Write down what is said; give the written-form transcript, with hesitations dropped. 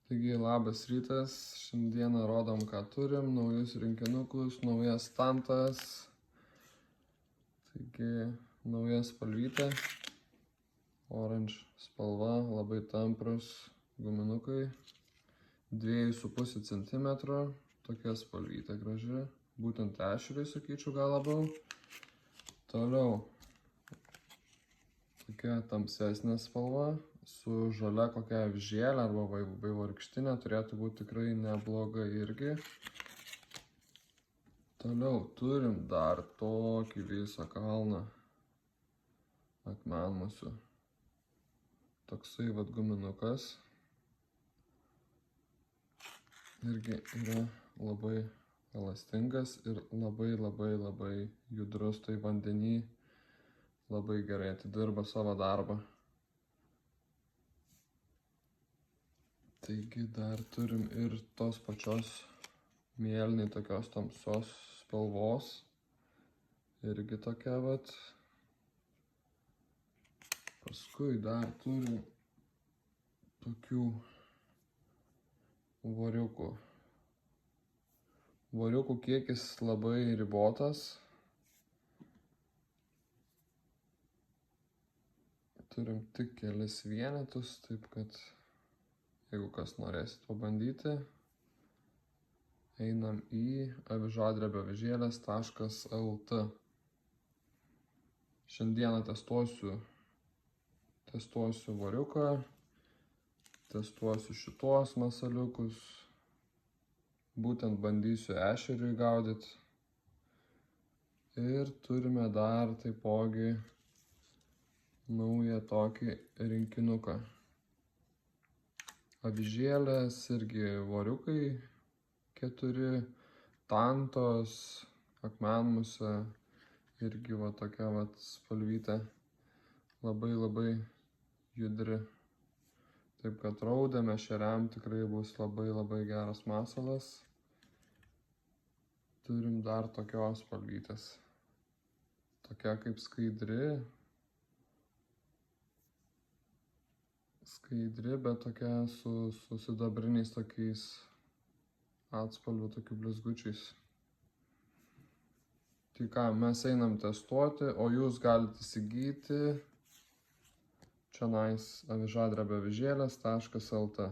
Taigi, labas rytas, šiandieną rodom, ką turim, naujus rinkinukus, naujas stampas. Taigi, nauja spalvytė, orange spalva, labai tamprus guminukai, 2,5 cm, tokia spalvytė graži, būtent ešeriai, sakyčiau, gal labiau. Toliau, tokia tamsesnė spalva, su žalia kokia avižėlė arba vaivorykštinė turėtų būti tikrai nebloga irgi. Toliau turim dar tokį visą kalną akmenmusių. Toksai vat guminukas. Irgi yra labai elastingas ir labai judrus, tai vandenį labai gerai atidirba savo darbą. Taigi dar turim ir tos pačios mėlynai tokios tamsos spalvos. Irgi tokia vat. Paskui dar turim tokių voriukų. Voriukų kiekis labai ribotas. Turim tik kelis vienetus, taip kad jeigu kas norėsit pabandyti, einam į avižadrebioavižėlės.lt. Šiandieną testuosiu voriuką, testuosiu šitos masaliukus, būtent bandysiu ešeriui gaudyti. Ir turime dar taipogi naują tokį rinkinuką. Avižėlės irgi voriukai 4, tantos, akmenmusė, irgi va tokia va spalvytė, labai judri. Taip kad raudėm ešeriam tikrai bus labai geras masalas. Turim dar tokios spalvytės, tokia kaip skaidri, bet tokia su sidabriniais tokiais atspalvių, tokių blizgučiais. Tai ką, mes einam testuoti, o jūs galite įsigyti čionais avižadrebioavižėlės.lt.